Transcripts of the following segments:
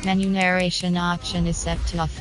Menu narration option is set to off.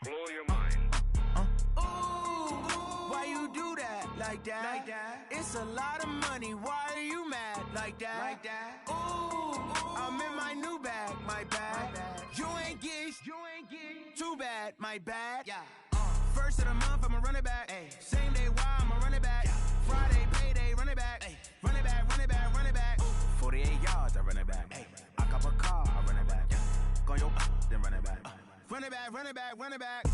Blow your mind. Why you do that? Like that? It's a lot of money. Why are you mad? Like that? Ooh, I'm in my new bag. My bad. You ain't get. Too bad. My bad. Yeah. First of the month, I'ma run it back. Ay. Same day, why I'ma run it back. Yeah. Friday, payday, run it back. Ay. Run it back, run it back, run it back. Ooh. 48 yards, I run it back. Ay. I cop a car, I run it back. Yeah. Go yo, then run it back. Run it back, run it back, run it back.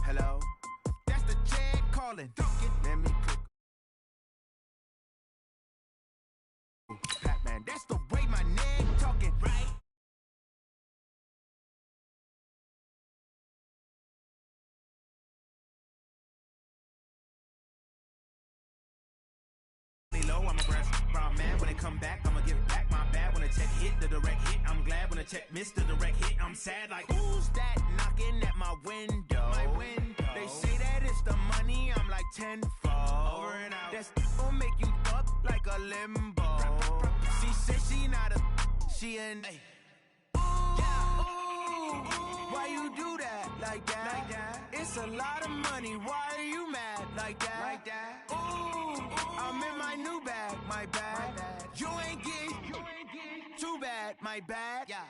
Hello? That's the Chad calling. Let me click. Pac-Man, that's the way my name talking, right? Low, I'm a grass brown man. When they come back, I'ma give back my bad. When the check hit, the direct hit, I'm glad. When the check missed the direct hit, I'm sad. Like, who's that knocking at my window? They say that it's the money, I'm like tenfold. Over and out. That's gon' make you up like a limbo. She said she not a, she an. Why you do that? Like that? It's a lot of money. Why are you mad? Like that? Ooh, I'm in my new bag. My bad. You ain't get. Too bad. My bad. Yeah.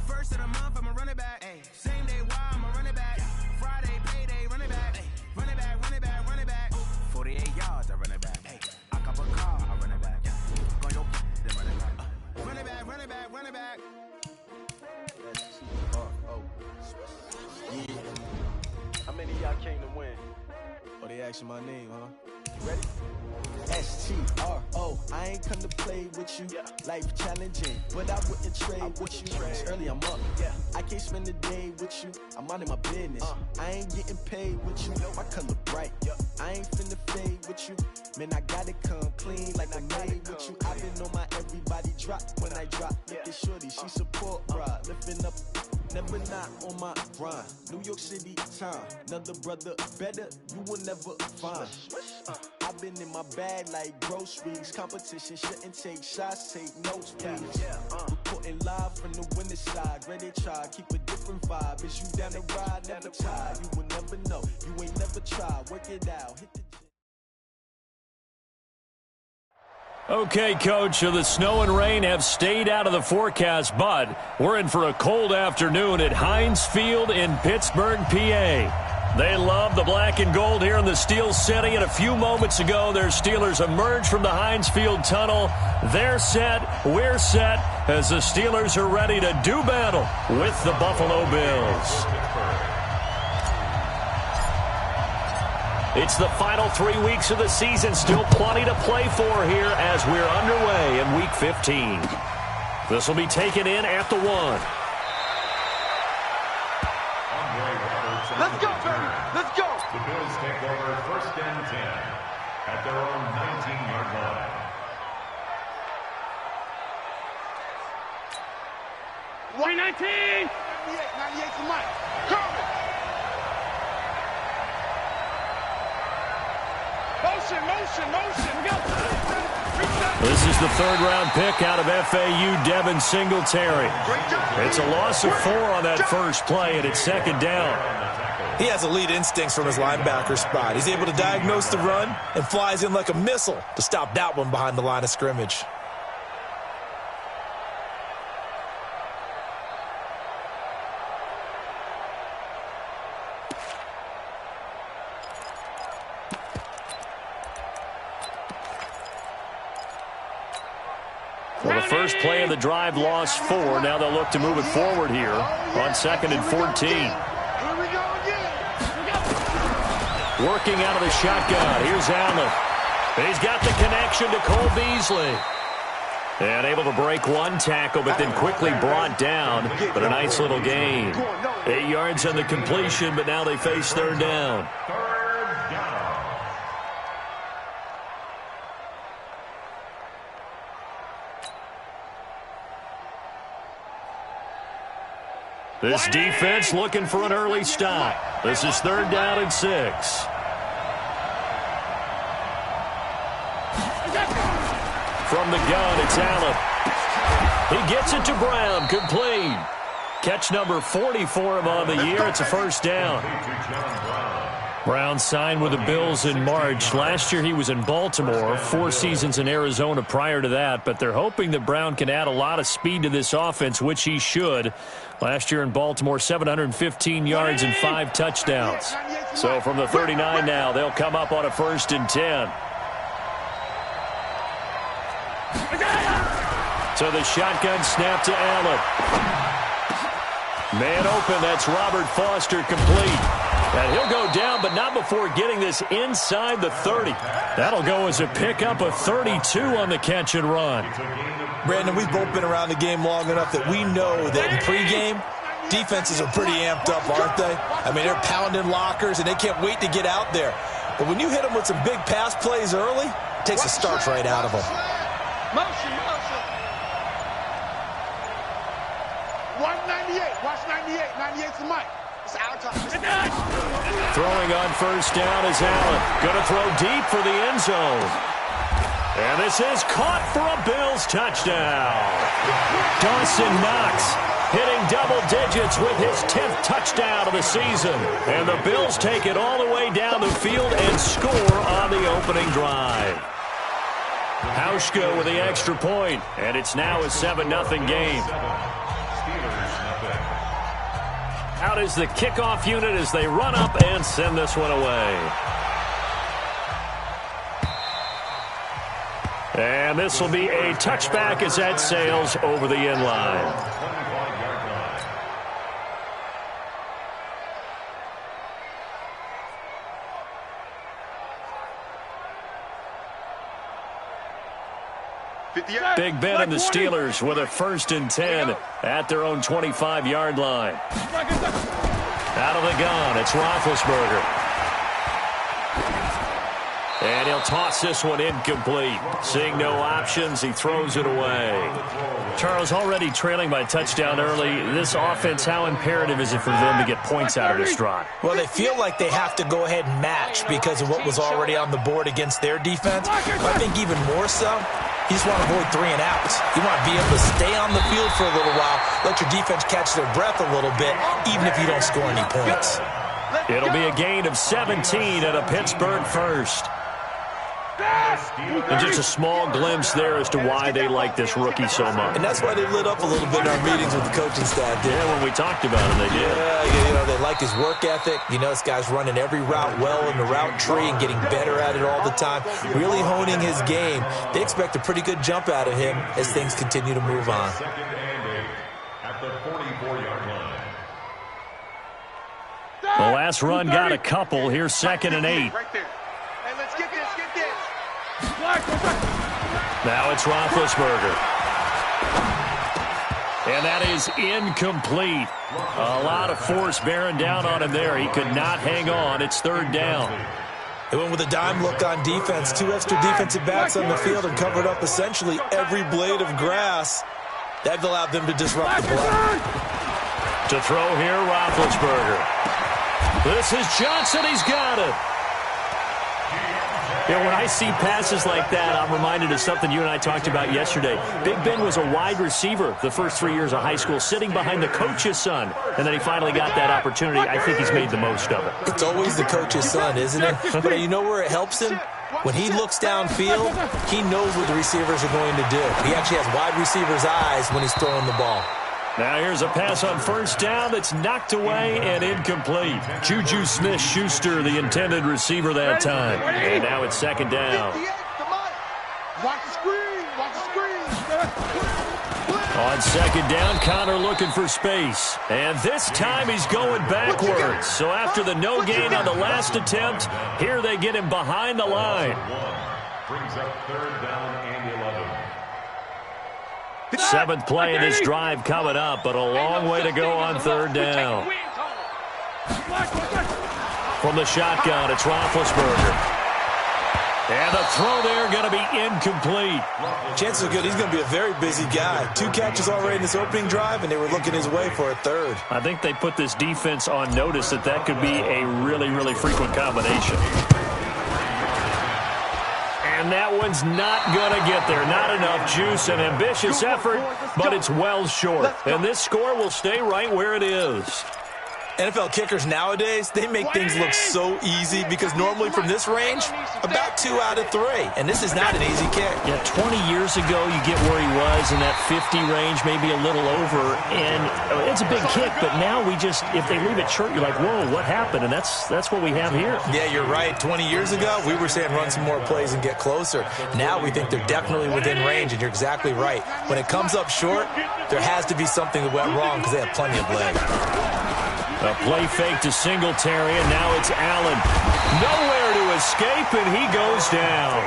First of the month, I'ma run it back. Ay. Same day, why I'ma run it back. Yeah. Friday, payday, run it back. Ay. Run it back, run it back, run it back. Ooh. 48 yards, I run it back. Ay. I cop a car, I run it back. Yeah. Go yo, then run it back. Run it back, run it back, run it back. Yeah. How many of y'all came to win? Oh, they asking my name, huh? You ready? STRO. I ain't come to play with you. Life challenging, but I wouldn't trade with you. It's early, I'm up. I can't spend the day with you. I'm out of my business. I ain't getting paid with you. My color bright. I ain't finna fade with you. Man, I gotta come clean like I made with you. I've been on my everybody drop when I drop. Look at shorty, she support, bruh. Lifting up. Never not on my grind. New York City time. Another brother better, you will never find. I've been in my bag like groceries. Competition shouldn't take shots, take notes, please. Reporting live from the winning side. Ready to try, keep a different vibe. Is you down the ride, never tired. You will never know, you ain't never tried. Work it out, hit the gym. Okay, Coach, so the snow and rain have stayed out of the forecast, but we're in for a cold afternoon at Heinz Field in Pittsburgh, PA. They love the black and gold here in the Steel City, and a few moments ago, their Steelers emerged from the Heinz Field tunnel. They're set, we're set, as the Steelers are ready to do battle with the Buffalo Bills. It's the final 3 weeks of the season. Still plenty to play for here as we're underway in Week 15. This will be taken in at the 1. Let's go, baby. Let's go. The Bills take over 1st and 10 at their own 19-yard line. One 19. 98 for Mike. Cover. Motion. This is the 3rd-round pick out of FAU, Devin Singletary. It's a loss of 4 on that first play, and it's 2nd down. He has elite instincts from his linebacker spot. He's able to diagnose the run and flies in like a missile to stop that one behind the line of scrimmage. Well, the first play of the drive lost 4. Now they'll look to move it forward here on 2nd and 14. Here we go again. Working out of the shotgun. Here's Allen. He's got the connection to Cole Beasley. And able to break one tackle, but then quickly brought down. But a nice little gain. 8 yards on the completion, but now they face 3rd down. Third down. This defense looking for an early stop. This is 3rd down and 6. From the gun, it's Allen. He gets it to Brown, complete. Catch number 40 for him on the year. It's a 1st down. Brown signed with the Bills in March. Last year he was in Baltimore, 4 seasons in Arizona prior to that, but they're hoping that Brown can add a lot of speed to this offense, which he should. Last year in Baltimore, 715 yards and 5 touchdowns. So from the 39 now, they'll come up on a 1st and 10. So the shotgun snap to Allen. Man open, that's Robert Foster, complete. And he'll go down, but not before getting this inside the 30. That'll go as a pickup of 32 on the catch and run. Brandon, we've both been around the game long enough that we know that in pregame, defenses are pretty amped up, aren't they? I mean, they're pounding lockers, and they can't wait to get out there. But when you hit them with some big pass plays early, it takes the starch right out of them. Motion, motion. 198. Watch 98. 98's the mic. It's our time. Throwing on 1st down is Allen. Going to throw deep for the end zone. And this is caught for a Bills touchdown. Dawson Knox hitting double digits with his 10th touchdown of the season. And the Bills take it all the way down the field and score on the opening drive. Hauschka with the extra point, and it's now a 7-0 game. Out is the kickoff unit as they run up and send this one away. And this will be a touchback as that sails over the end line. Big Ben and the Steelers with a 1st and 10 at their own 25-yard line. Out of the gun, it's Roethlisberger. And he'll toss this one incomplete. Seeing no options, he throws it away. Charles, already trailing by a touchdown early. This offense, how imperative is it for them to get points out of this drive? Well, they feel like they have to go ahead and match because of what was already on the board against their defense. But I think even more so, you just want to avoid 3 and outs. You want to be able to stay on the field for a little while, let your defense catch their breath a little bit, even if you don't score any points. It'll be a gain of 17 and a Pittsburgh 1st. And just a small glimpse there as to why they like this rookie so much. And that's why they lit up a little bit in our meetings with the coaching staff. Yeah, when we talked about him, they did. Yeah, you know, they like his work ethic. You know, this guy's running every route well in the route tree and getting better at it all the time, really honing his game. They expect a pretty good jump out of him as things continue to move on. 2nd and 8 at the 44-yard line. The last run got a couple. Here's 2nd and 8. Right there. Hey, let's get this, get this. Now it's Roethlisberger. And that is incomplete. A lot of force bearing down on him there. He could not hang on. It's 3rd down. They went with a dime look on defense. 2 extra defensive backs on the field and covered up essentially every blade of grass. That allowed them to disrupt the play. To throw here, Roethlisberger. This is Johnson. He's got it. You know, when I see passes like that, I'm reminded of something you and I talked about yesterday. Big Ben was a wide receiver the first 3 years of high school, sitting behind the coach's son. And then he finally got that opportunity. I think he's made the most of it. It's always the coach's son, isn't it? But you know where it helps him? When he looks downfield, he knows what the receivers are going to do. He actually has wide receivers' eyes when he's throwing the ball. Now here's a pass on 1st down that's knocked away and incomplete. Juju Smith-Schuster, the intended receiver that time. And now it's 2nd down. Watch the screen. Watch the screen. On second down, Connor looking for space. And this time he's going backwards. So after the no gain on the last attempt, here they get him behind the line. Brings up third down and 11. Seventh play in this drive coming up, but a long way to go on third down. From the shotgun, it's Roethlisberger. And the throw there going to be incomplete. Chances are good he's going to be a very busy guy. 2 catches already in this opening drive, and they were looking his way for a third. I think they put this defense on notice that that could be a really, really frequent combination. And that one's not going to get there. Not enough juice, an ambitious effort, but it's well short. And this score will stay right where it is. NFL kickers nowadays, they make things look so easy because normally from this range, about 2 out of 3. And this is not an easy kick. Yeah, 20 years ago, you get where he was in that 50 range, maybe a little over. And it's a big kick, but now we just, if they leave it short, you're like, whoa, what happened? And that's what we have here. Yeah, you're right. 20 years ago, we were saying run some more plays and get closer. Now we think they're definitely within range, and you're exactly right. When it comes up short, there has to be something that went wrong because they have plenty of leg. A play fake to Singletary, and now it's Allen. Nowhere to escape, and he goes down.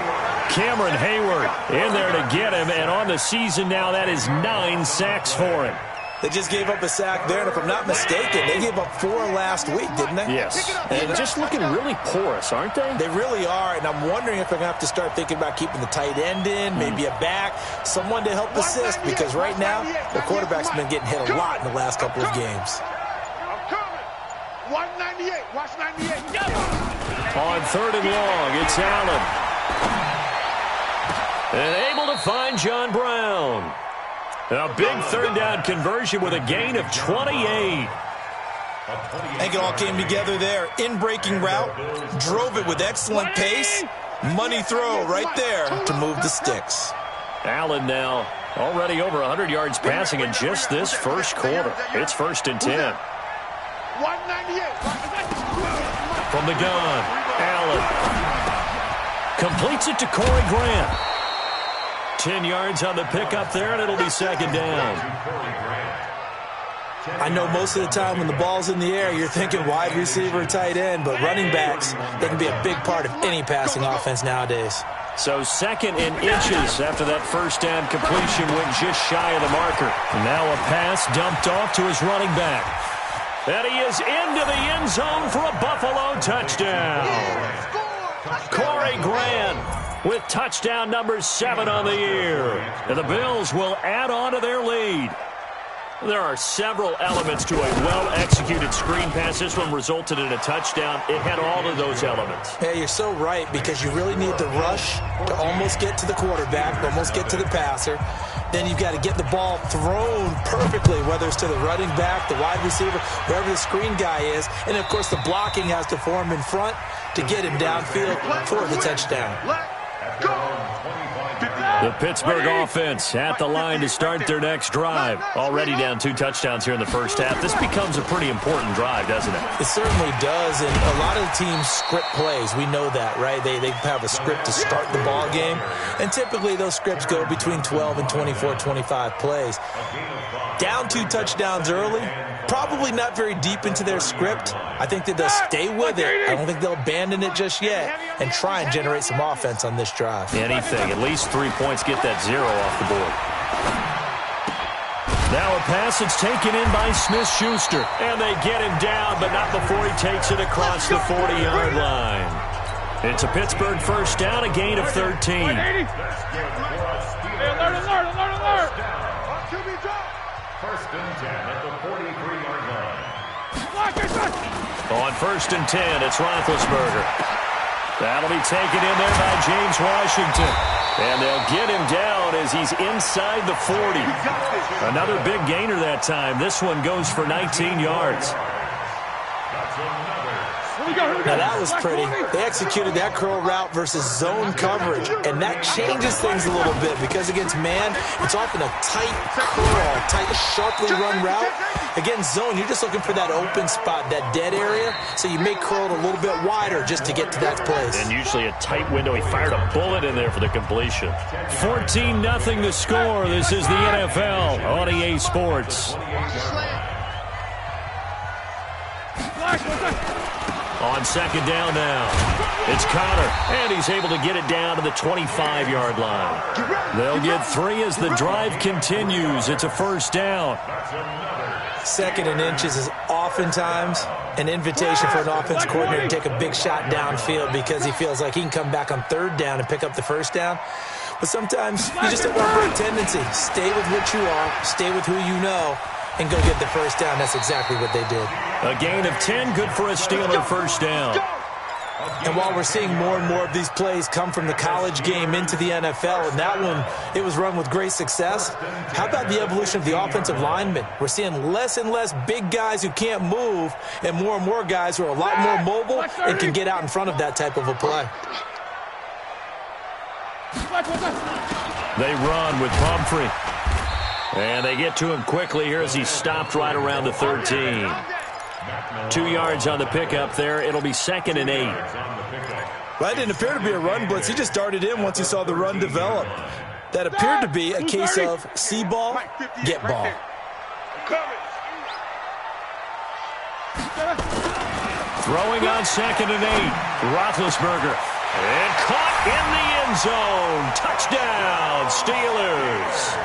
Cameron Hayward in there to get him, and on the season now, that is 9 sacks for him. They just gave up a sack there, and if I'm not mistaken, they gave up 4 last week, didn't they? Yes, and just looking really porous, aren't they? They really are, and I'm wondering if they're going to have to start thinking about keeping the tight end in, maybe a back, someone to help assist, because right now, the quarterback's been getting hit a lot in the last couple of games. 198. Watch 98. On third and long, it's Allen. And able to find John Brown. A big third down conversion with a gain of 28. I think it all came together there. In-breaking route, drove it with excellent pace. Money throw right there to move the sticks. Allen now already over 100 yards passing in just this first quarter. It's 1st and 10. 198. From the gun, Allen completes it to Corey Grant. 10 yards on the pickup there, and it'll be second down. I know most of the time when the ball's in the air, you're thinking wide receiver, tight end, but running backs, they can be a big part of any passing offense nowadays. So 2nd and inches after that first down completion went just shy of the marker. And now a pass dumped off to his running back. And he is into the end zone for a Buffalo touchdown. Corey Grant with touchdown number 7 on the year. And the Bills will add on to their lead. There are several elements to a well-executed screen pass. This one resulted in a touchdown. It had all of those elements. Yeah, you're so right, because you really need the rush to almost get to the quarterback, almost get to the passer. Then you've got to get the ball thrown perfectly, whether it's to the running back, the wide receiver, wherever the screen guy is. And, of course, the blocking has to form in front to get him downfield for the touchdown. The Pittsburgh offense at the line to start their next drive. Already down 2 touchdowns here in the first half. This becomes a pretty important drive, doesn't it? It certainly does, and a lot of teams script plays. We know that, right? They have a script to start the ball game, and typically those scripts go between 12 and 24, 25 plays. Down 2 touchdowns early, probably not very deep into their script. I think that they'll stay with it. I don't think they'll abandon it just yet and try and generate some offense on this drive. Anything, at least 3 points, get that 0 off the board. Now a pass that's taken in by Smith-Schuster. And they get him down, but not before he takes it across the 40-yard line. It's a Pittsburgh first down, a gain of 13. Hey, alert. First and 10 at the 43-yard line. On 1st and 10, it's Roethlisberger. That'll be taken in there by James Washington. And they'll get him down as he's inside the 40. Another big gainer that time. This one goes for 19 yards. Now that was pretty. They executed that curl route versus zone coverage, and that changes things a little bit because against man, it's often a tight curl, tight, sharply run route. Against zone, you're just looking for that open spot, that dead area, so you may curl it a little bit wider just to get to that place. And usually a tight window. He fired a bullet in there for the completion. 14-0 the score. This is the NFL on EA Sports. On second down now, it's Connor, and he's able to get it down to the 25-yard line. They'll get 3 as the drive continues. It's a first down. Second and inches is oftentimes an invitation for an offense coordinator to take a big shot downfield because he feels like he can come back on third down and pick up the first down. But sometimes you just don't want to break tendency. Stay with what you are, stay with who you know, and go get the first down. That's exactly what they did. A gain of 10, good for a Steeler first down. And while we're seeing more and more of these plays come from the college game into the NFL, and that one, it was run with great success, how about the evolution of the offensive linemen? We're seeing less and less big guys who can't move and more guys who are a lot more mobile and can get out in front of that type of a play. They run with Pumphrey. And they get to him quickly here as he stopped right around the 13. 2 yards on the pickup there. It'll be 2nd and 8. Well, that didn't appear to be a run blitz. He just darted in once he saw the run develop. That appeared to be a case of see ball, get ball. Throwing on 2nd and 8. Roethlisberger. And caught in the end zone. Touchdown, Steelers.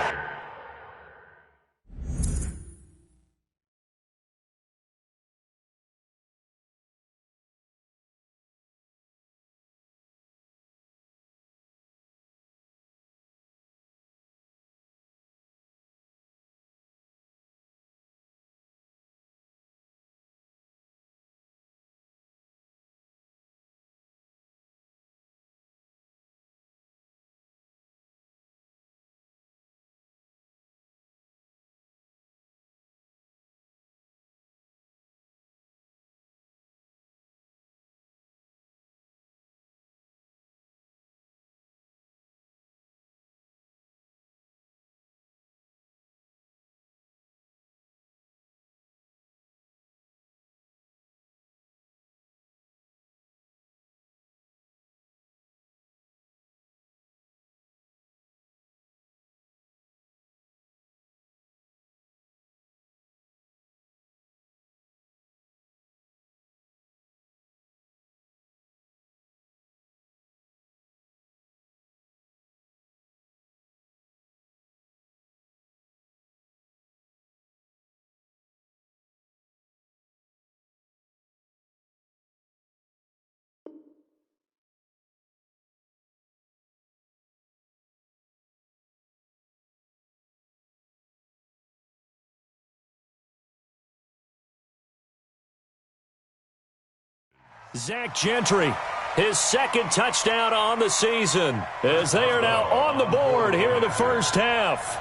Zach Gentry, his 2nd touchdown on the season, as they are now on the board here in the first half.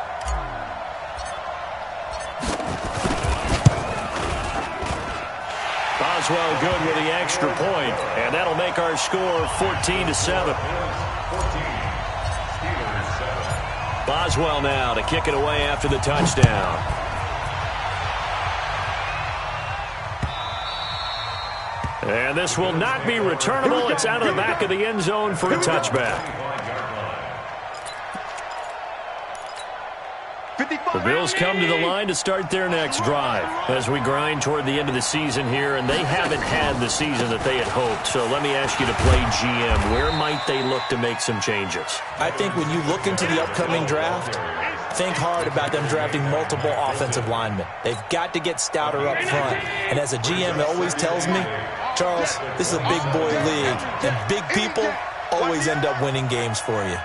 Boswell good with the extra point, and that'll make our score 14-7. Boswell now to kick it away after the touchdown. And this will not be returnable. It's out of the back of the end zone for a touchback. The Bills come to the line to start their next drive as we grind toward the end of the season here, and they haven't had the season that they had hoped. So let me ask you to play GM. Where might they look to make some changes? I think when you look into the upcoming draft, think hard about them drafting multiple offensive linemen. They've got to get stouter up front. And as a GM, it always tells me, Charles, this is a big boy league, and big people always end up winning games for you.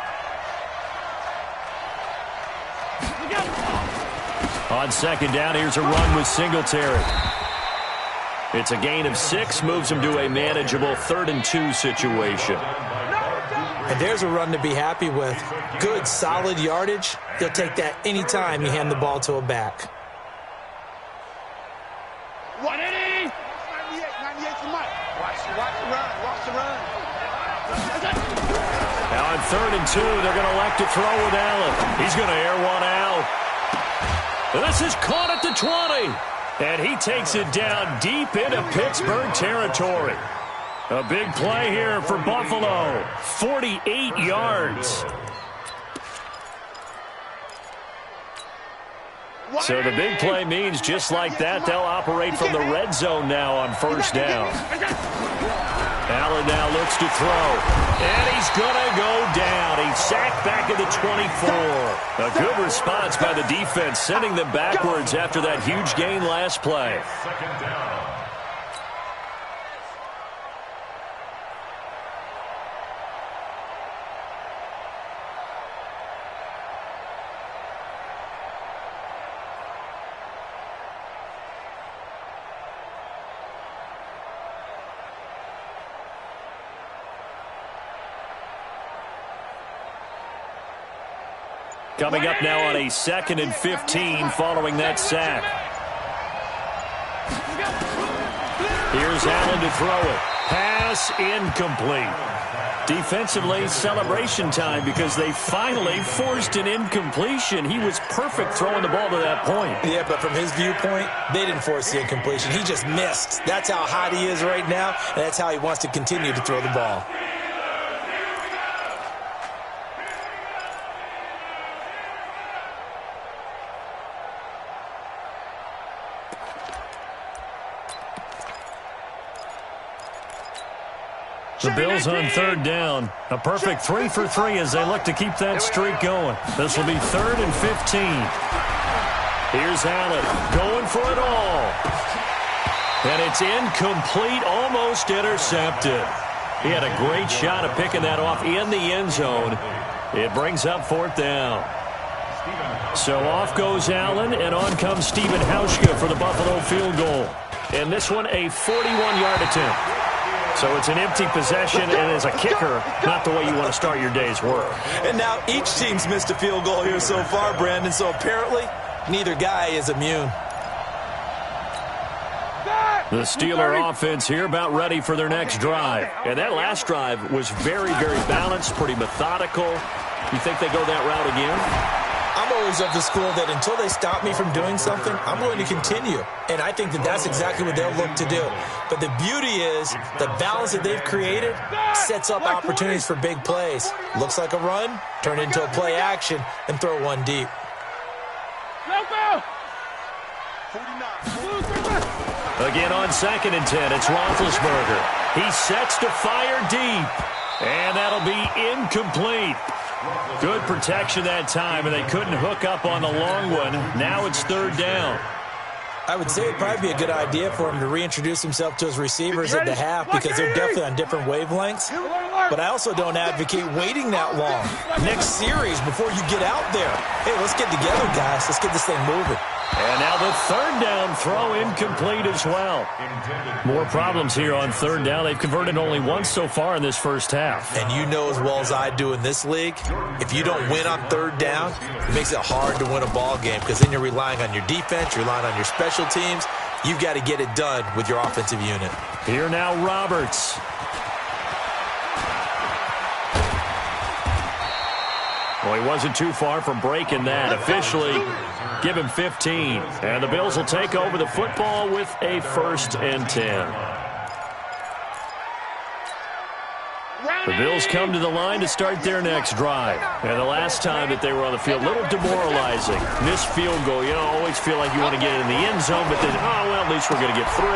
On second down, here's a run with Singletary. It's a gain of 6, moves him to a manageable 3rd and 2 situation. And there's a run to be happy with. Good, solid yardage. He'll take that any time you hand the ball to a back. 180! 98 to Mike. Watch the run. Now on 3rd and 2, they're going to elect to throw with Allen. He's going to air one out. And this is caught at the 20. And he takes it down deep into Pittsburgh territory. A big play here for Buffalo. 48 yards. So the big play means just like that, they'll operate from the red zone now on first down. Allen now looks to throw. And he's going to go down. He's sacked back at the 24. A good response by the defense, sending them backwards after that huge gain last play. Second down. Coming up now on a 2nd and 15 following that sack. Here's Allen to throw it. Pass incomplete. Defensively, celebration time because they finally forced an incompletion. He was perfect throwing the ball to that point. Yeah, but from his viewpoint, they didn't force the incompletion. He just missed. That's how hot he is right now, and that's how he wants to continue to throw the ball. The Bills on 3rd down. A perfect 3 for 3 as they look to keep that streak going. This will be 3rd and 15. Here's Allen going for it all. And it's incomplete, almost intercepted. He had a great shot at picking that off in the end zone. It brings up 4th down. So off goes Allen, and on comes Stephen Hauschka for the Buffalo field goal. And this one a 41-yard attempt. So it's an empty possession, and as a kicker, not the way you want to start your day's work. And now each team's missed a field goal here so far, Brandon, so apparently neither guy is immune. The Steeler offense here about ready for their next drive. And that last drive was very, very balanced, pretty methodical. You think they go that route again? I'm always of the school that until they stop me from doing something, I'm going to continue. And I think that that's exactly what they'll look to do. But the beauty is the balance that they've created sets up opportunities for big plays. Looks like a run, turn into a play action, and throw one deep. Again on 2nd and 10, it's Roethlisberger. He sets to fire deep. And that'll be incomplete. Good protection that time, and they couldn't hook up on the long one. Now it's 3rd down. I would say it'd probably be a good idea for him to reintroduce himself to his receivers at the half because they're definitely on different wavelengths. But I also don't advocate waiting that long. Next series before you get out there. Hey, let's get together, guys. Let's get this thing moving. And now the 3rd down throw incomplete as well. More problems here on 3rd down. They've converted only once so far in this first half. And you know as well as I do in this league, if you don't win on 3rd down, it makes it hard to win a ball game because then you're relying on your defense, you're relying on your special teams. You've got to get it done with your offensive unit. Here now Roberts. Well, he wasn't too far from breaking that. Officially, give him 15. And the Bills will take over the football with a 1st and 10. The Bills come to the line to start their next drive. And the last time that they were on the field, a little demoralizing. Missed field goal. You know, always feel like you want to get it in the end zone, but then, oh, well, at least we're going to get 3.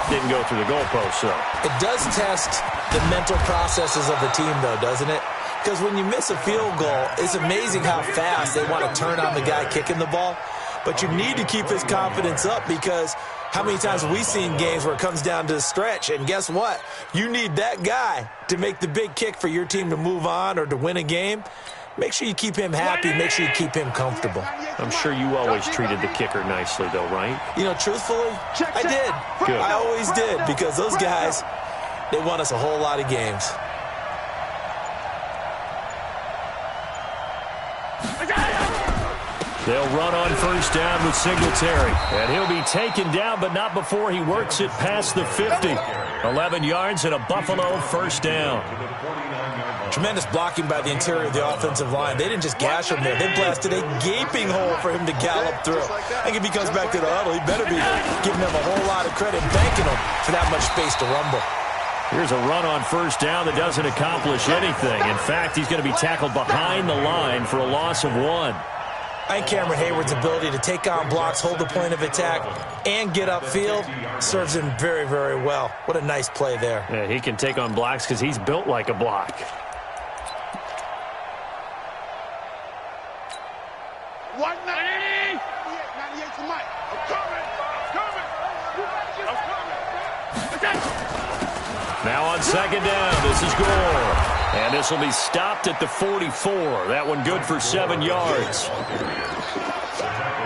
Didn't go through the goalpost, so. It does test the mental processes of the team, though, doesn't it? Because when you miss a field goal, it's amazing how fast they want to turn on the guy kicking the ball. But you need to keep his confidence up because how many times have we seen games where it comes down to the stretch? And guess what? You need that guy to make the big kick for your team to move on or to win a game. Make sure you keep him happy. Make sure you keep him comfortable. I'm sure you always treated the kicker nicely, though, right? You know, truthfully, I did. Good. I always did because those guys, they won us a whole lot of games. They'll run on 1st down with Singletary. And he'll be taken down, but not before he works it past the 50. 11 yards and a Buffalo 1st down. Tremendous blocking by the interior of the offensive line. They didn't just gash him there. They blasted a gaping hole for him to gallop through. I think if he comes back to the huddle, he better be giving them a whole lot of credit and thanking them for that much space to rumble. Here's a run on first down that doesn't accomplish anything. In fact, he's going to be tackled behind the line for a loss of 1. I think Cameron Hayward's ability to take on blocks, hold the point of attack, and get upfield serves him very, very well. What a nice play there. Yeah, he can take on blocks because he's built like a block. What? 98 to Mike. I'm coming. Now on second down, this is Gore. And this will be stopped at the 44. That one good for 7 yards.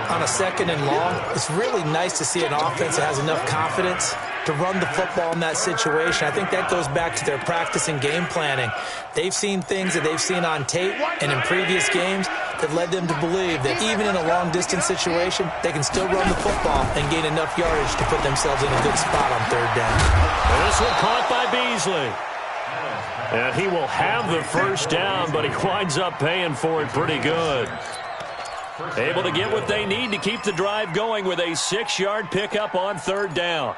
On a second and long, it's really nice to see an offense that has enough confidence to run the football in that situation. I think that goes back to their practice and game planning. They've seen things that they've seen on tape and in previous games that led them to believe that even in a long-distance situation, they can still run the football and gain enough yardage to put themselves in a good spot on third down. And this one caught by Beasley. And he will have the first down, but he winds up paying for it pretty good. Able to get what they need to keep the drive going with a 6-yard pickup on third down.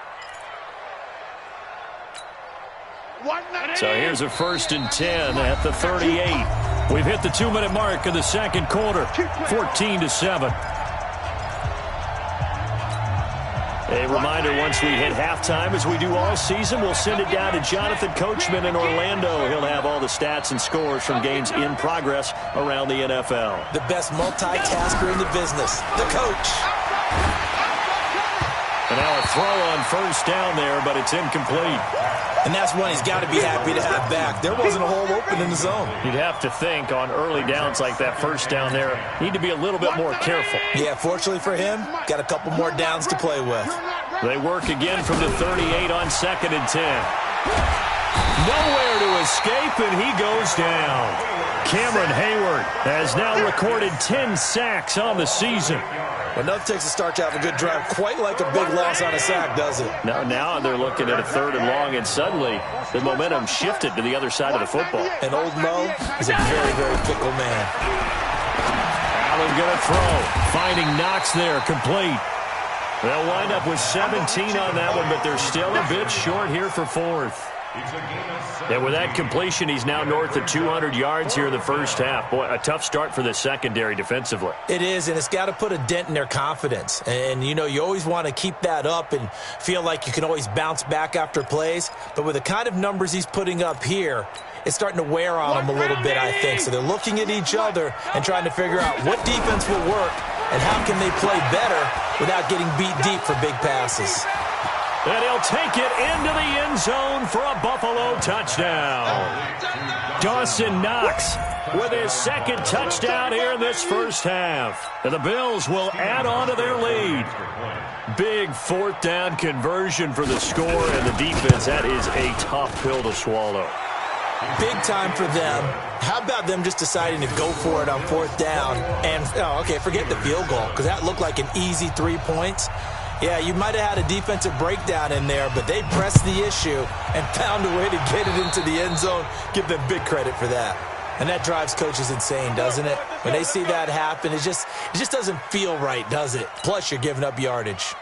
So here's a 1st and 10 at the 38. We've hit the 2-minute mark of the second quarter, 14-7. A reminder, once we hit halftime, as we do all season, we'll send it down to Jonathan Coachman in Orlando. He'll have all the stats and scores from games in progress around the NFL. The best multitasker in the business, the coach. And now a throw on first down there, but it's incomplete. And that's one he's got to be happy to have back. There wasn't a hole open in the zone. You'd have to think on early downs like that first down there, need to be a little bit more careful. Yeah, fortunately for him, got a couple more downs to play with. They work again from the 38 on 2nd and 10. Nowhere to escape, and he goes down. Cameron Hayward has now recorded 10 sacks on the season. Well, nothing takes a start to have a good drive quite like a big loss on a sack, does it? Now they're looking at a 3rd and long, and suddenly the momentum shifted to the other side of the football. And old Mo is a very, very fickle man. Allen going to throw. Finding Knox there, complete. They'll wind up with 17 on that one, but they're still a bit short here for 4th. And with that completion, he's now north of 200 yards here in the first half. Boy, a tough start for the secondary defensively. It is, and it's got to put a dent in their confidence. And, you know, you always want to keep that up and feel like you can always bounce back after plays. But with the kind of numbers he's putting up here, it's starting to wear on them a little bit, I think. So they're looking at each other and trying to figure out what defense will work and how can they play better without getting beat deep for big passes. And he'll take it into the end zone for a Buffalo touchdown. Dawson Knox with his 2nd touchdown here in this first half. And the Bills will add on to their lead. Big 4th down conversion for the score, and the defense, that is a tough pill to swallow. Big time for them. How about them just deciding to go for it on 4th down? And, forget the field goal, because that looked like an easy 3 points. Yeah, you might have had a defensive breakdown in there, but they pressed the issue and found a way to get it into the end zone. Give them big credit for that. And that drives coaches insane, doesn't it? When they see that happen, it just doesn't feel right, does it? Plus, you're giving up yardage.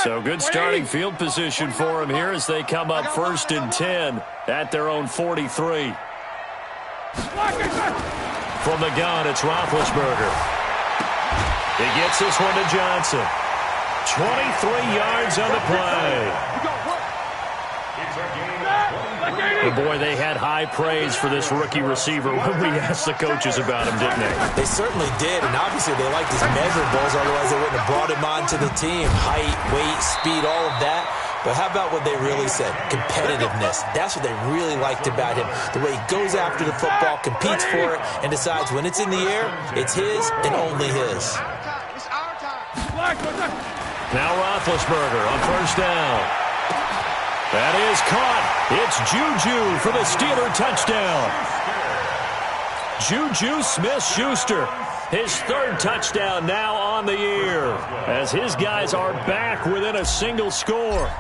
So good starting field position for them here as they come up 1st and 10 at their own 43. From the gun, it's Roethlisberger. He gets this one to Johnson. 23 yards on the play. And boy, they had high praise for this rookie receiver when we asked the coaches about him, didn't they? They certainly did, and obviously they liked his measurables, otherwise they wouldn't have brought him onto the team. Height, weight, speed, all of that. But how about what they really said? Competitiveness. That's what they really liked about him. The way he goes after the football, competes for it, and decides when it's in the air, it's his and only his. Now Roethlisberger on 1st down. That is caught. It's Juju for the Steeler touchdown. Juju Smith-Schuster, his 3rd touchdown now on the year, as his guys are back within a single score.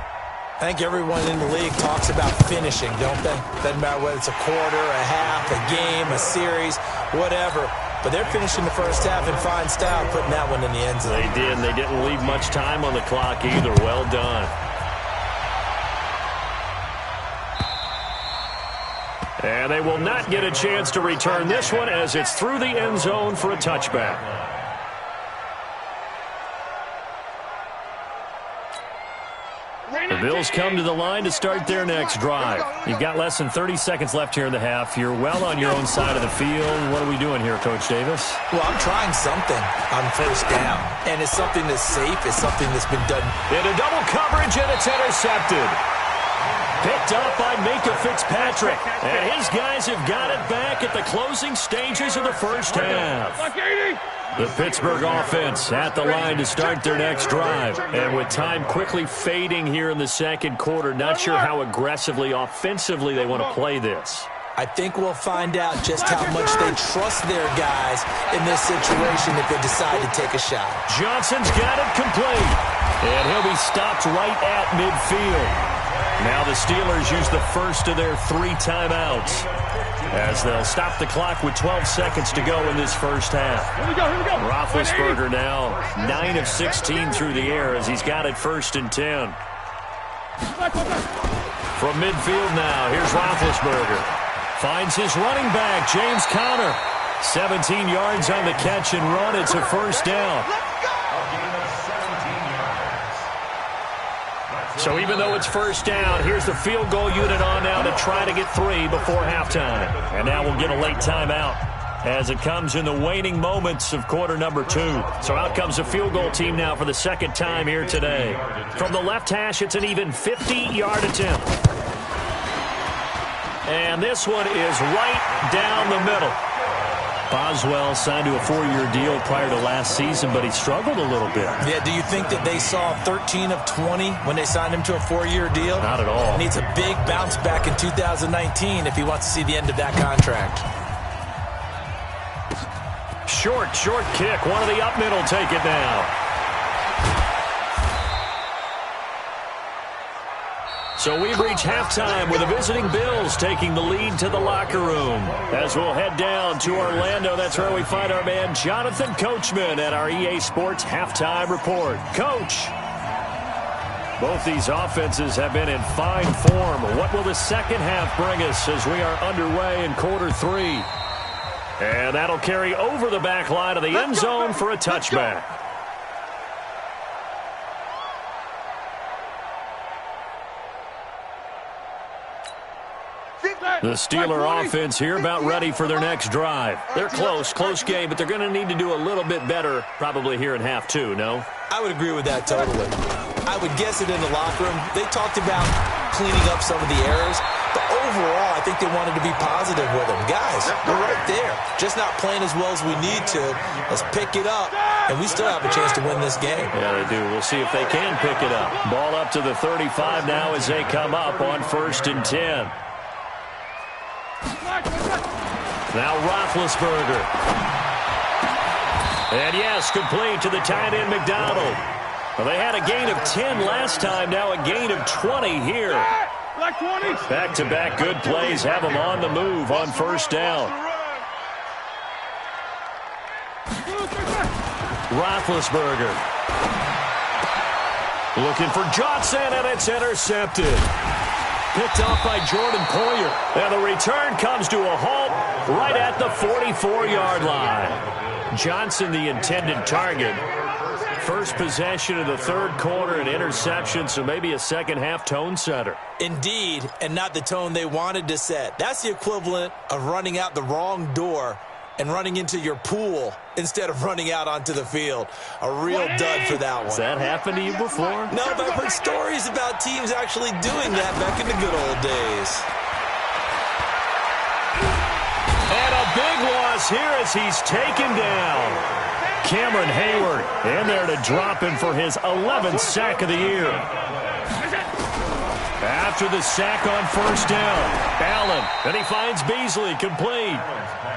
I think everyone in the league talks about finishing, don't they? Doesn't matter whether it's a quarter, a half, a game, a series, whatever. But they're finishing the first half in fine style, putting that one in the end zone. They did, and they didn't leave much time on the clock either. Well done. And they will not get a chance to return this one as it's through the end zone for a touchback. The Bills come to the line to start their next drive. You've got less than 30 seconds left here in the half. You're well on your own side of the field. What are we doing here, Coach Davis? Well, I'm trying something on first down. And it's something that's safe. It's something that's been done. Into double coverage, and it's intercepted. Picked up by Minka Fitzpatrick. And his guys have got it back at the closing stages of the first half. The Pittsburgh offense at the line to start their next drive. And with time quickly fading here in the second quarter, not sure how aggressively, offensively they want to play this. I think we'll find out just how much they trust their guys in this situation if they decide to take a shot. Johnson's got it complete. And he'll be stopped right at midfield. Now the Steelers use the first of their 3 timeouts as they'll stop the clock with 12 seconds to go in this first half. Here we go. Roethlisberger now 9 of 16 through the air as he's got it 1st and 10. From midfield now, here's Roethlisberger. Finds his running back, James Conner. 17 yards on the catch and run. It's a first down. So even though it's first down, here's the field goal unit on now to try to get 3 before halftime. And now we'll get a late timeout as it comes in the waning moments of quarter number 2. So out comes the field goal team now for the second time here today. From the left hash, it's an even 50-yard attempt. And this one is right down the middle. Boswell signed to a 4-year deal prior to last season, but he struggled a little bit. Yeah, do you think that they saw 13 of 20 when they signed him to a 4-year deal? Not at all. He needs a big bounce back in 2019 if he wants to see the end of that contract. Short kick. One of the up middle take it now. So we've reached halftime with the visiting Bills taking the lead to the locker room. As we'll head down to Orlando, that's where we find our man Jonathan Coachman at our EA Sports Halftime Report. Coach, both these offenses have been in fine form. What will the second half bring us as we are underway in quarter 3? And that'll carry over the back line of the end zone for a touchback. The Steeler offense here about ready for their next drive. They're close game, but they're going to need to do a little bit better probably here in half 2, no? I would agree with that totally. I would guess it in the locker room. They talked about cleaning up some of the errors, but overall I think they wanted to be positive with them. Guys, we're right there. Just not playing as well as we need to. Let's pick it up, and we still have a chance to win this game. Yeah, they do. We'll see if they can pick it up. Ball up to the 35 now as they come up on 1st and 10. Now Roethlisberger. And yes, complete to the tight end McDonald. Well, they had a gain of 10 last time, now a gain of 20 here. Back-to-back good plays have them on the move on 1st down. Roethlisberger. Looking for Johnson, and it's intercepted. Picked off by Jordan Poyer. And the return comes to a halt right at the 44-yard line. Johnson, the intended target. First possession of the 3rd quarter, an interception, so maybe a second-half tone setter. Indeed, and not the tone they wanted to set. That's the equivalent of running out the wrong door and running into your pool instead of running out onto the field. A real dud for that one. Has that happened to you before? No, but I've heard stories about teams actually doing that back in the good old days. And a big loss here as he's taken down. Cameron Hayward in there to drop him for his 11th sack of the year. After the sack on 1st down, Allen, and he finds Beasley complete.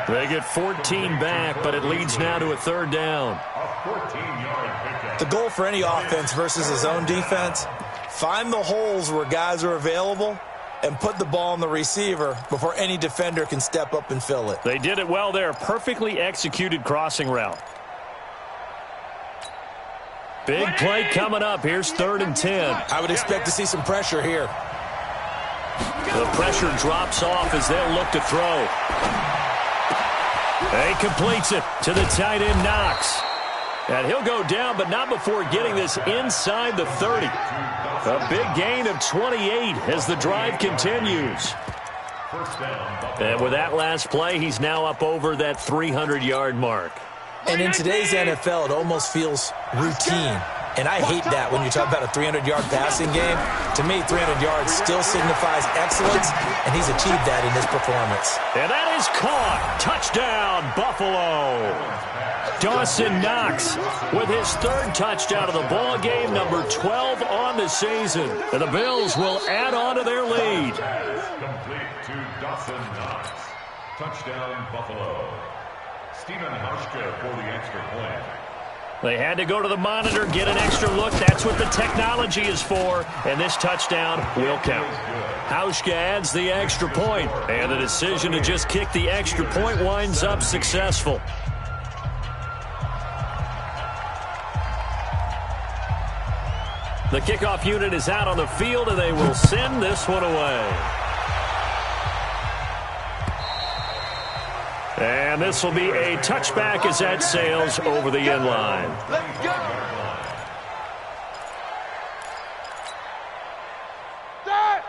They get 14 back, but it leads now to a 3rd down. The goal for any offense versus his own defense Find the holes where guys are available and put the ball on the receiver before any defender can step up and fill it. They did it well there. Perfectly executed crossing route. Big play coming up. Here's 3rd and 10. I would expect to see some pressure here. The pressure drops off as they'll look to throw. He completes it to the tight end, Knox. And he'll go down, but not before getting this inside the 30. A big gain of 28 as the drive continues. And with that last play, he's now up over that 300-yard mark. And in today's NFL, it almost feels routine. And I hate that when you talk about a 300-yard passing game. To me, 300 yards still signifies excellence, and he's achieved that in his performance. And that is caught. Touchdown, Buffalo. Dawson Knox with his 3rd touchdown of the ball game, number 12 on the season. And the Bills will add on to their lead. Complete to Dawson Knox. Touchdown, Buffalo. Stephen Hauschka for the extra point. They had to go to the monitor, get an extra look. That's what the technology is for. And this touchdown will count. Hauschka adds the extra point. And the decision to just kick the extra point winds up successful. The kickoff unit is out on the field, and they will send this one away. And this will be a touchback as that sails over the end line. Let's go.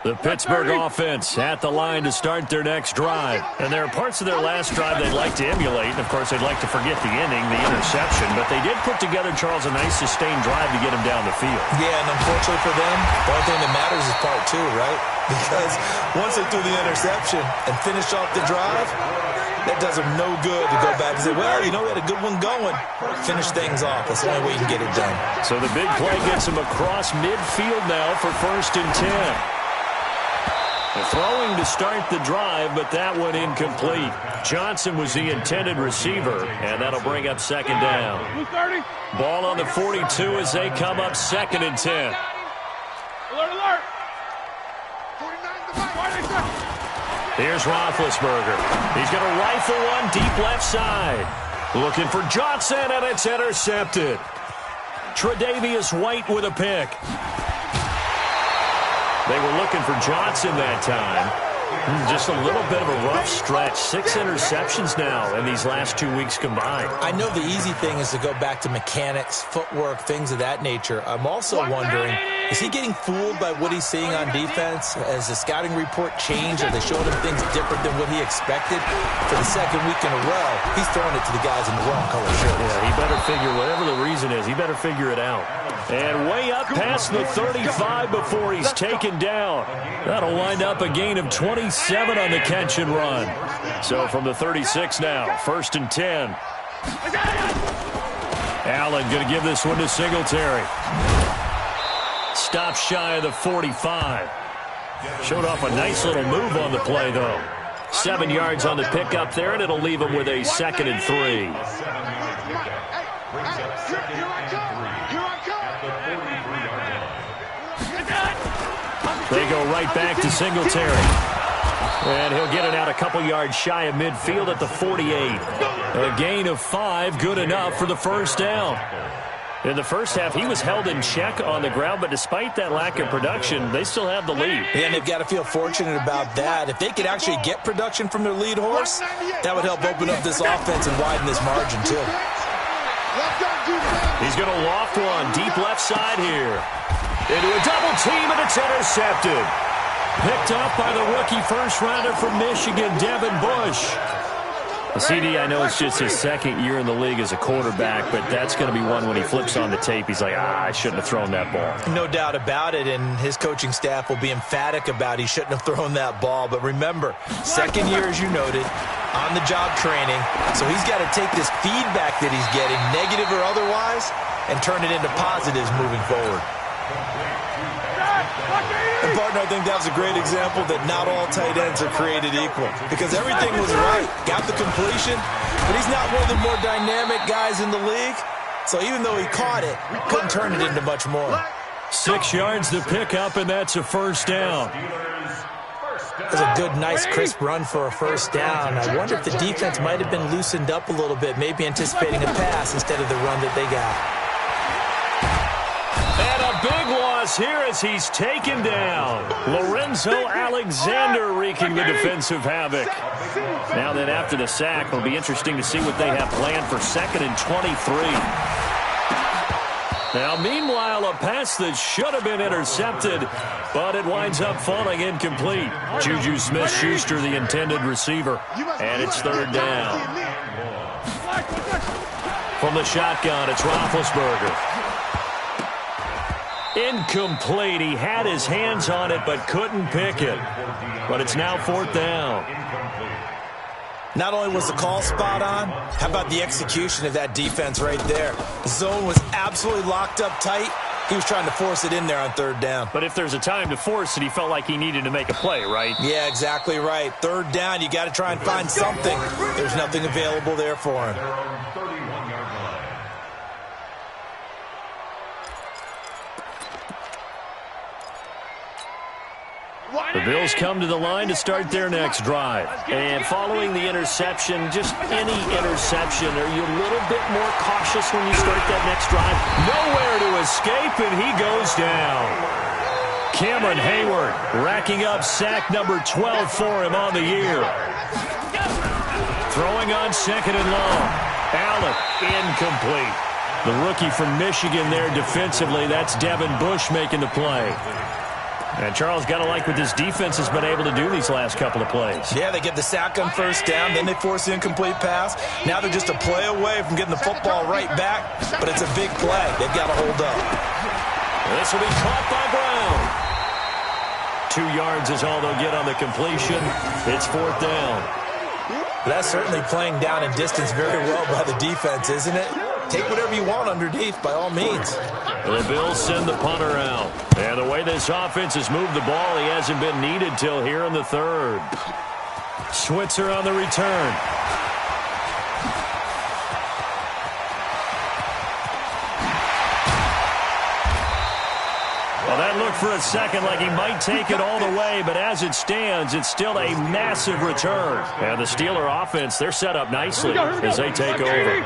The Pittsburgh offense at the line to start their next drive. And there are parts of their last drive they'd like to emulate. And, of course, they'd like to forget the ending, the interception. But they did put together, Charles, a nice sustained drive to get him down the field. Yeah, and unfortunately for them, the only thing that matters is part 2, right? Because once they threw the interception and finished off the drive, that does them no good to go back and say, well, you know, we had a good one going. Finish things off. That's the only way you can get it done. So the big play gets him across midfield now for 1st and 10. The throwing to start the drive, but that one incomplete. Johnson was the intended receiver, and that'll bring up 2nd down. Ball on the 42 as they come up 2nd and 10. Alert! Here's Roethlisberger. He's going to rifle one deep left side. Looking for Johnson, and it's intercepted. Tre'Davious White with a pick. They were looking for Johnson that time. Just a little bit of a rough stretch. 6 interceptions now in these last 2 weeks combined. I know the easy thing is to go back to mechanics, footwork, things of that nature. I'm also wondering, is he getting fooled by what he's seeing on defense? Has the scouting report changed? Are they showing him things different than what he expected? For the 2nd week in a row, he's throwing it to the guys in the wrong color shirts. Yeah, he better figure, whatever the reason is, he better figure it out. And way up past the 35 before he's taken down. That'll wind up a gain of 27 on the catch and run. So from the 36 now, 1st and 10. Allen going to give this one to Singletary. Stop shy of the 45. Showed off a nice little move on the play, though. 7 yards on the pickup there, and it'll leave him with a 2nd and 3. They go right back to Singletary. And he'll get it out a couple yards shy of midfield at the 48. A gain of 5, good enough for the 1st down. In the first half, he was held in check on the ground, but despite that lack of production, they still have the lead. And they've got to feel fortunate about that. If they could actually get production from their lead horse, that would help open up this offense and widen this margin, too. He's going to loft one deep left side here. Into a double team, and it's intercepted. Picked up by the rookie first-rounder from Michigan, Devin Bush. CD, I know it's just his 2nd year in the league as a quarterback, but that's going to be one when he flips on the tape, he's like, I shouldn't have thrown that ball. No doubt about it, and his coaching staff will be emphatic about he shouldn't have thrown that ball. But remember, 2nd year, as you noted, on-the-job training, so he's got to take this feedback that he's getting, negative or otherwise, and turn it into positives moving forward. And, partner, I think that was a great example that not all tight ends are created equal. Because everything was right. Got the completion, but he's not one of the more dynamic guys in the league. So even though he caught it, couldn't turn it into much more. 6 yards to pick up, and that's a first down. That's a good, nice, crisp run for a first down. I wonder if the defense might have been loosened up a little bit, maybe anticipating a pass instead of the run that they got. And a big loss here as he's taken down. Lorenzo Alexander wreaking the defensive havoc. Now then, after the sack, it'll be interesting to see what they have planned for 2nd and 23. Now, meanwhile, a pass that should have been intercepted, but it winds up falling incomplete. Juju Smith-Schuster, the intended receiver, and it's 3rd down. From the shotgun, it's Roethlisberger. Incomplete. He had his hands on it, but couldn't pick it. But it's now 4th down. Not only was the call spot on, how about the execution of that defense right there? The zone was absolutely locked up tight. He was trying to force it in there on 3rd down. But if there's a time to force it, he felt like he needed to make a play, right? Yeah, exactly right. 3rd down, you got to try and find something. There's nothing available there for him. The Bills come to the line to start their next drive. And following the interception, just any interception, are you a little bit more cautious when you start that next drive? Nowhere to escape, and he goes down. Cameron Hayward racking up sack number 12 for him on the year. Throwing on 2nd and long. Allen, incomplete. The rookie from Michigan there defensively, that's Devin Bush making the play. And Charles, got to like what this defense has been able to do these last couple of plays. Yeah, they get the sack on 1st down, then they force the incomplete pass. Now they're just a play away from getting the football right back, but it's a big play. They've got to hold up. This will be caught by Brown. 2 yards is all they'll get on the completion. It's 4th down. That's certainly playing down and distance very well by the defense, isn't it? Take whatever you want underneath, by all means. The Bills send the punter out. And the way this offense has moved the ball, he hasn't been needed till here in the 3rd. Switzer on the return. Well, that looked for a second like he might take it all the way, but as it stands, it's still a massive return. And the Steeler offense, they're set up nicely as they take over.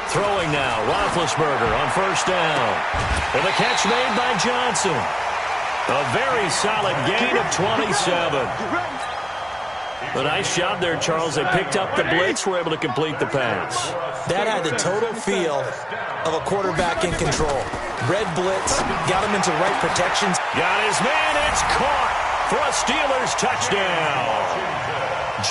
Throwing now, Roethlisberger on 1st down. And the catch made by Johnson. A very solid gain of 27. A nice job there, Charles. They picked up the blitz, were able to complete the pass. That had the total feel of a quarterback in control. Red blitz, got him into right protections. Got his man, it's caught for a Steelers touchdown.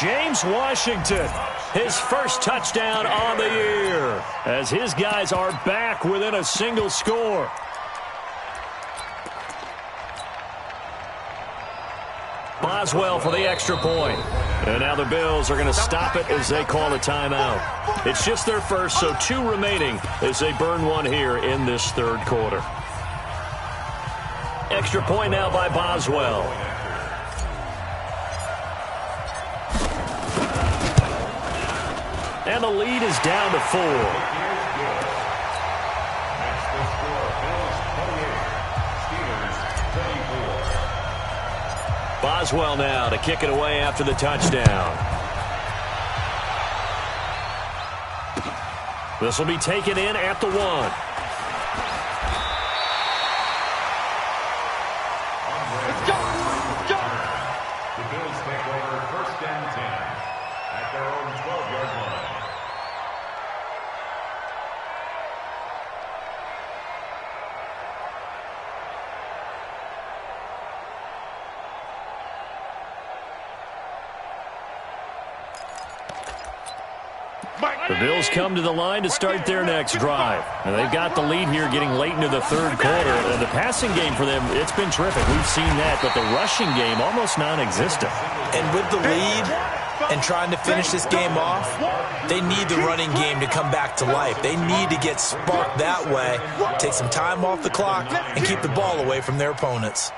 James Washington, his first touchdown on the year, as his guys are back within a single score. Boswell for the extra point. And now the Bills are going to stop it as they call a timeout. It's just their first, so 2 remaining as they burn one here in this 3rd quarter. Extra point now by Boswell. And the lead is down to 4. Boswell now to kick it away after the touchdown. This will be taken in at the 1. The Bills take over 1st and 10 at their own 12-yard line. The Bills come to the line to start their next drive. And they've got the lead here getting late into the 3rd quarter. And the passing game for them, it's been terrific. We've seen that. But the rushing game, almost non-existent. And with the lead and trying to finish this game off, they need the running game to come back to life. They need to get sparked that way, take some time off the clock, and keep the ball away from their opponents.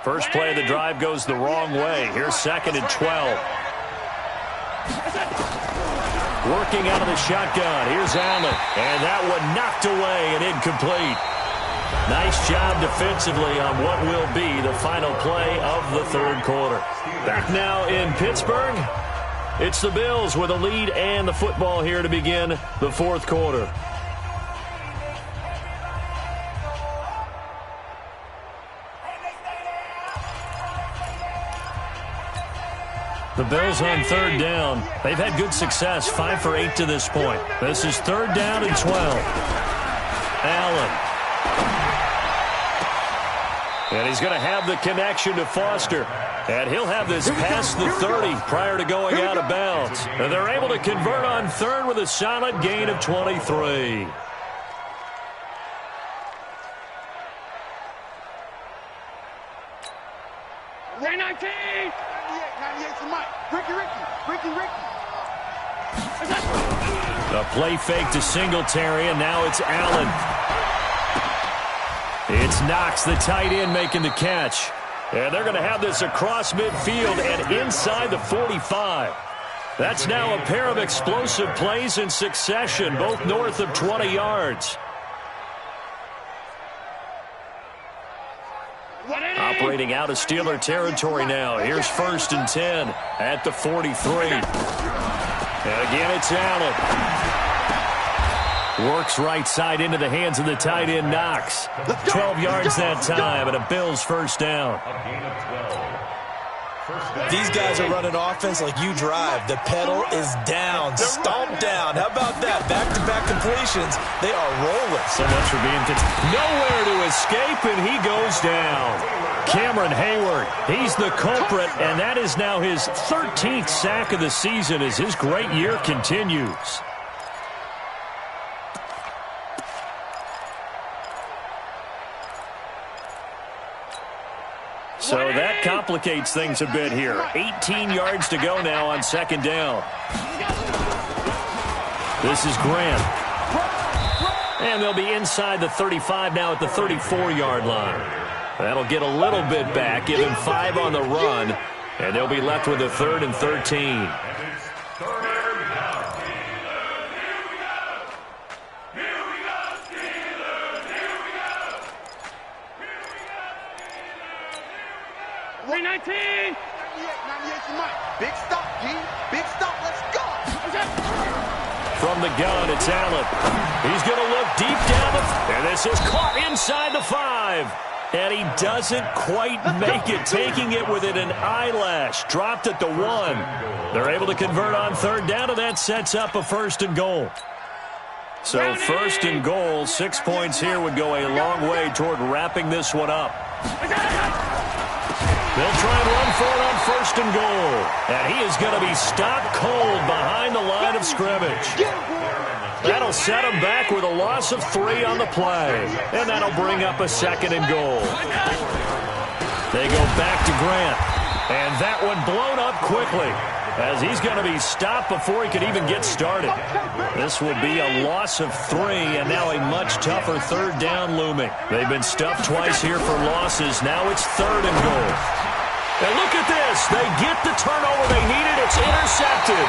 First play of the drive goes the wrong way. Here's 2nd and 12. Working out of the shotgun. Here's Allen. And that one knocked away and incomplete. Nice job defensively on what will be the final play of the third quarter. Back now in Pittsburgh. It's the Bills with a lead and the football here to begin the fourth quarter. The Bills on third down. They've had good success, 5 for 8 to this point. This is 3rd down and 12. Allen. And he's going to have the connection to Foster. And he'll have this past the 30 prior to going out of bounds. And they're able to convert on third with a solid gain of 23. A play fake to Singletary, and now it's Allen. It's Knox, the tight end, making the catch. And they're going to have this across midfield and inside the 45. That's now a pair of explosive plays in succession, both north of 20 yards. Operating out of Steeler territory now. Here's 1st and 10 at the 43. And again, it's Allen. Works right side into the hands of the tight end, Knox. 12 yards that time, and a Bills first down. These guys are running offense like you drive. The pedal is down, stomped down. How about that? Back-to-back completions. They are rolling. So much for being nowhere to escape, and he goes down. Cameron Hayward, he's the culprit, and that is now his 13th sack of the season as his great year continues. So that complicates things a bit here. 18 yards to go now on 2nd down. This is Grant. And they'll be inside the 35 now at the 34-yard line. That'll get a little bit back, give him 5 on the run, and they'll be left with a 3rd and 13. Big stop, G. Big stop. Let's go. From the gun, it's Allen. He's going to look deep down and this is caught inside the 5. And he doesn't quite make it, taking it within an eyelash. Dropped at the 1. They're able to convert on 3rd down, and that sets up a 1st and goal. So 1st and goal, 6 points here would go a long way toward wrapping this one up. They'll try and run for it on 1st and goal. And he is going to be stopped cold behind the line of scrimmage. That'll set him back with a loss of 3 on the play. And that'll bring up a 2nd and goal. They go back to Grant. And that one blown up quickly as he's going to be stopped before he could even get started. This will be a loss of 3 and now a much tougher 3rd down looming. They've been stuffed twice here for losses. Now it's 3rd and goal. And look at this. They get the turnover they needed. It's intercepted.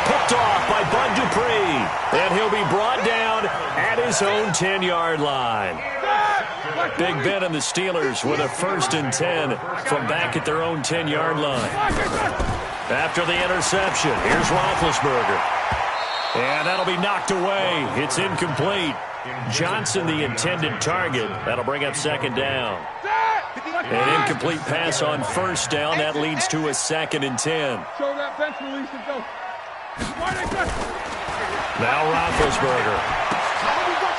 Picked off by Bud Dupree. And he'll be brought down at his own 10-yard line. Big Ben and the Steelers with a 1st and 10 from back at their own 10-yard line. After the interception, here's Roethlisberger. And that'll be knocked away. It's incomplete. Johnson, the intended target. That'll bring up 2nd down. An incomplete pass on 1st down. That leads to a 2nd and 10. Now Roethlisberger.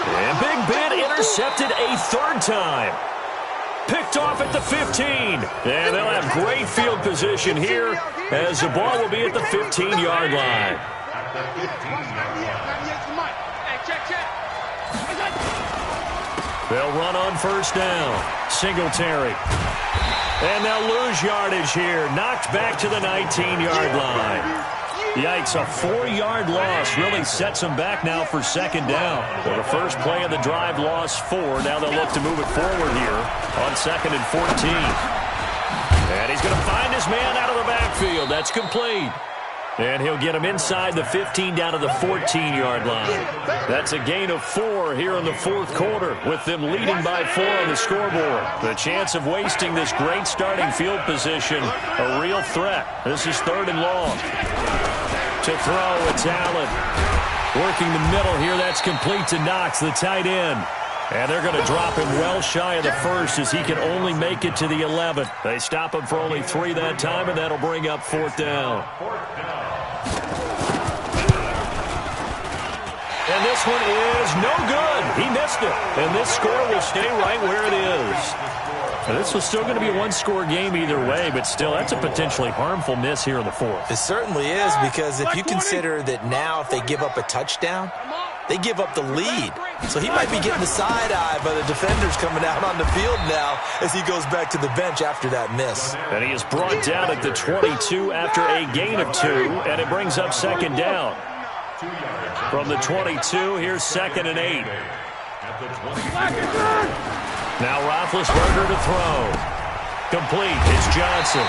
And Big Ben intercepted a 3rd time. Picked off at the 15. And they'll have great field position here as the ball will be at the 15-yard line. They'll run on 1st down. Singletary. And they'll lose yardage here. Knocked back to the 19-yard line. Yikes, a 4-yard loss really sets them back now for second down. Well, the first play of the drive lost 4. Now they'll look to move it forward here on 2nd and 14. And he's going to find his man out of the backfield. That's complete. And he'll get him inside the 15 down to the 14-yard line. That's a gain of 4 here in the fourth quarter with them leading by 4 on the scoreboard. The chance of wasting this great starting field position, a real threat. This is 3rd and long. To throw, it's Allen. Working the middle here, that's complete to Knox, the tight end. And they're going to drop him well shy of the first as he can only make it to the 11. They stop him for only 3 that time, and that'll bring up 4th down. And this one is no good. He missed it. And this score will stay right where it is. And this was still going to be a one-score game either way, but still, that's a potentially harmful miss here in the fourth. It certainly is, because if you consider that now if they give up a touchdown, they give up the lead. So he might be getting the side-eye by the defenders coming out on the field now as he goes back to the bench after that miss. And he is brought down at the 22 after a gain of 2, and it brings up second down. From the 22, here's 2nd and 8. Now Roethlisberger to throw. Complete. It's Johnson.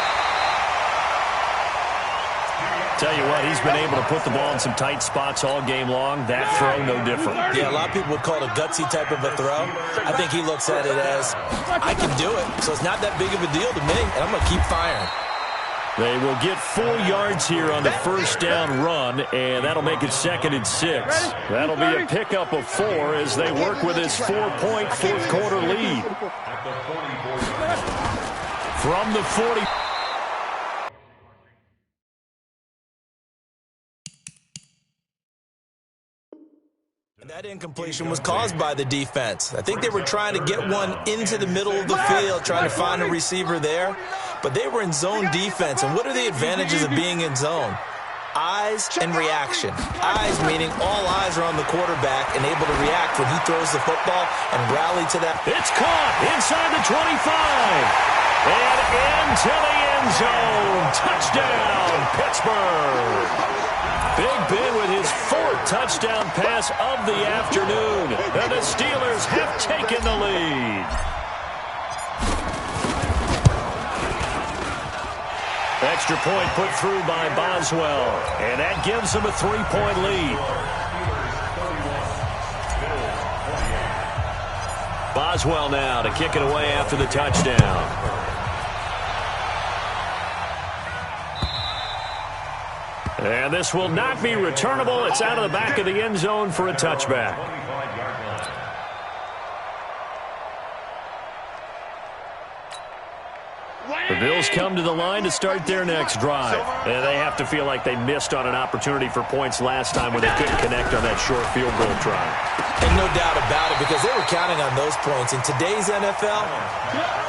Tell you what, he's been able to put the ball in some tight spots all game long. That throw, no different. Yeah, a lot of people would call it a gutsy type of a throw. I think he looks at it as, I can do it, so it's not that big of a deal to me, and I'm going to keep firing. They will get 4 yards here on the first down run, and that'll make it 2nd and 6. That'll be a pickup of 4 as they work with his 4-point fourth quarter lead. From the 40. That incompletion was caused by the defense. I think they were trying to get one into the middle of the field, trying to find a receiver there. But they were in zone defense. And what are the advantages of being in zone? Eyes and reaction. Eyes meaning all eyes are on the quarterback and able to react when he throws the football and rally to that. It's caught inside the 25. And into the end zone. Touchdown, Pittsburgh. Big Ben with his 4th touchdown pass of the afternoon. And the Steelers have taken the lead. Extra point put through by Boswell. And that gives them a 3-point lead. Boswell now to kick it away after the touchdown. And this will not be returnable. It's out of the back of the end zone for a touchback. The Bills come to the line to start their next drive. And they have to feel like they missed on an opportunity for points last time when they couldn't connect on that short field goal try. And no doubt about it, because they were counting on those points. In today's NFL,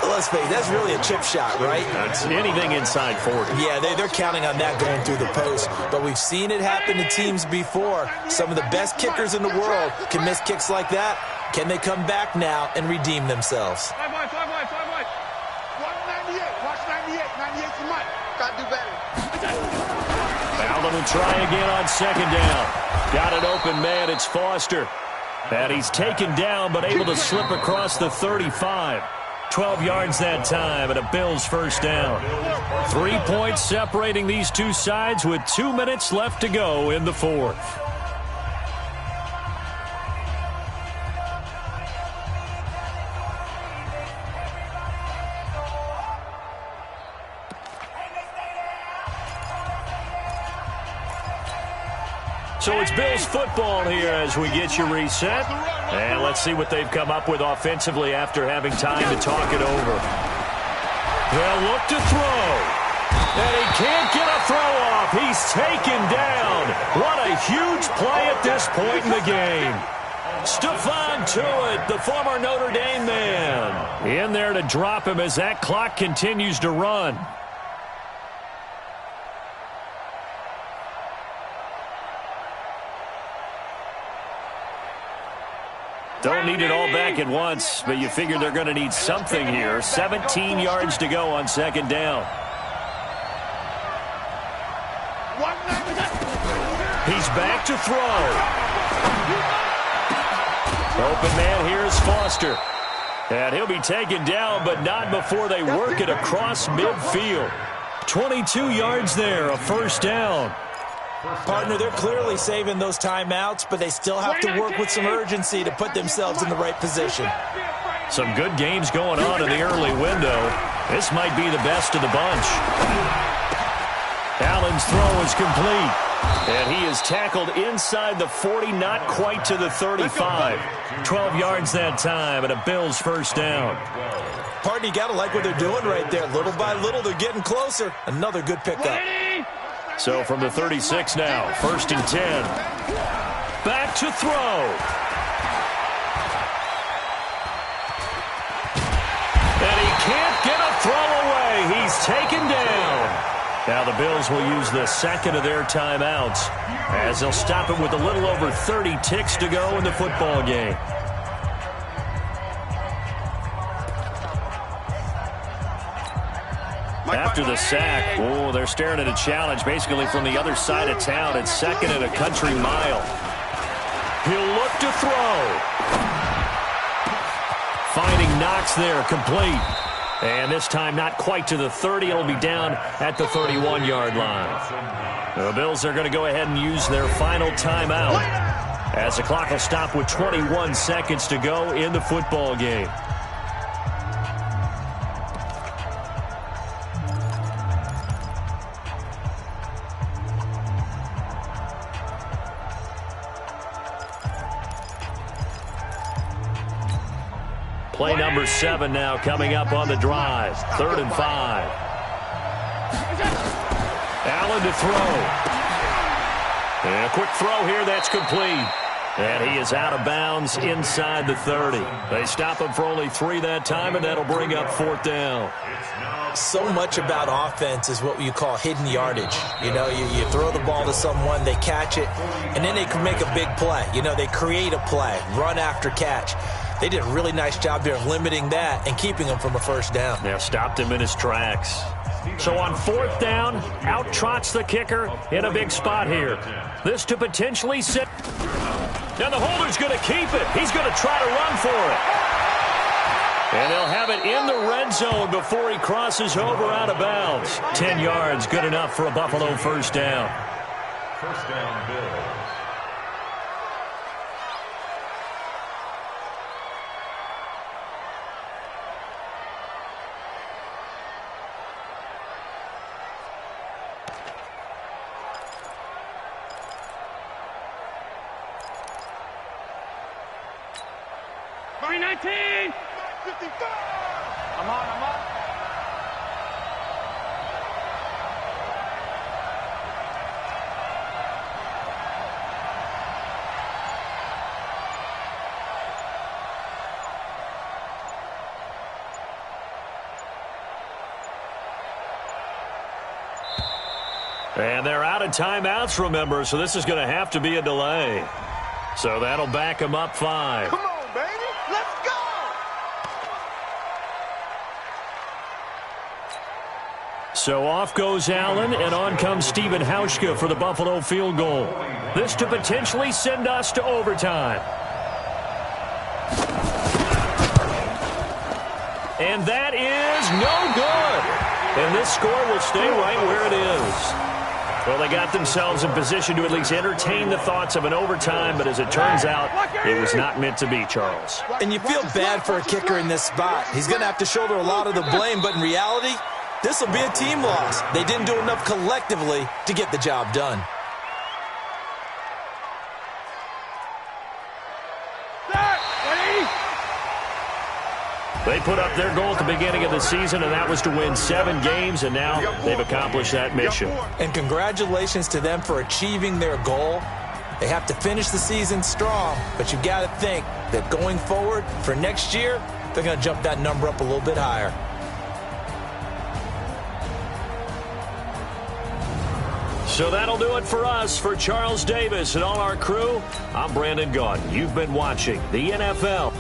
let's face it, that's really a chip shot, right? That's anything inside 40. Yeah, they're counting on that going through the post. But we've seen it happen to teams before. Some of the best kickers in the world can miss kicks like that. Can they come back now and redeem themselves? 198. Watch 98. 98 to Mike. Got to do better. Allen will try again on second down. Got it open, man. It's Foster. And he's taken down, but able to slip across the 35. 12 yards that time, and a Bills first down. 3 points separating these two sides with 2 minutes left to go in the fourth. So it's Bills football here as we get you reset. And let's see what they've come up with offensively after having time to talk it over. They'll look to throw. And he can't get a throw off. He's taken down. What a huge play at this point in the game. Stephon Tuitt, the former Notre Dame man, in there to drop him as that clock continues to run. Don't need it all back at once, but you figure they're going to need something here. 17 yards to go on second down. He's back to throw. Open man here is Foster. And he'll be taken down, but not before they work it across midfield. 22 yards there, a first down. Partner, they're clearly saving those timeouts, but they still have to work with some urgency to put themselves in the right position. Some good games going on in the early window. This might be the best of the bunch. Allen's throw is complete. And he is tackled inside the 40, not quite to the 35. 12 yards that time, and a Bills first down. Partner, you got to like what they're doing right there. Little by little, they're getting closer. Another good pickup. So from the 36 now, 1st and 10. Back to throw. And he can't get a throw away. He's taken down. Now the Bills will use the second of their timeouts as they'll stop it with a little over 30 ticks to go in the football game. After the sack, oh, they're staring at a challenge basically from the other side of town. It's 2nd and a country mile. He'll look to throw. Finding Knox there, complete. And this time not quite to the 30. It'll be down at the 31-yard line. The Bills are going to go ahead and use their final timeout as the clock will stop with 21 seconds to go in the football game. Play number 7 now coming up on the drive. 3rd and 5. Allen to throw. And a quick throw here, that's complete. And he is out of bounds inside the 30. They stop him for only 3 that time, and that'll bring up 4th down. So much about offense is what you call hidden yardage. You know, you throw the ball to someone, they catch it, and then they can make a big play. You know, they create a play, run after catch. They did a really nice job here of limiting that and keeping him from a first down. Yeah, stopped him in his tracks. So on 4th down, out trots the kicker in a big spot here. This to potentially sit. And the holder's going to keep it. He's going to try to run for it. And they'll have it in the red zone before he crosses over out of bounds. 10 yards, good enough for a Buffalo first down. First down, Bills. By 19! 55! I'm on. And they're out of timeouts, remember, so this is going to have to be a delay. So that'll back them up 5. Come on, baby. Let's go! So off goes Allen, and on comes Stephen Hauschka for the Buffalo field goal. This to potentially send us to overtime. And that is no good. And this score will stay right where it is. Well, they got themselves in position to at least entertain the thoughts of an overtime, but as it turns out, it was not meant to be, Charles. And you feel bad for a kicker in this spot. He's going to have to shoulder a lot of the blame, but in reality, this will be a team loss. They didn't do enough collectively to get the job done. They put up their goal at the beginning of the season, and that was to win 7 games, and now they've accomplished that mission. And congratulations to them for achieving their goal. They have to finish the season strong, but you've got to think that going forward for next year, they're going to jump that number up a little bit higher. So that'll do it for us. For Charles Davis and all our crew, I'm Brandon Gaudin. You've been watching the NFL.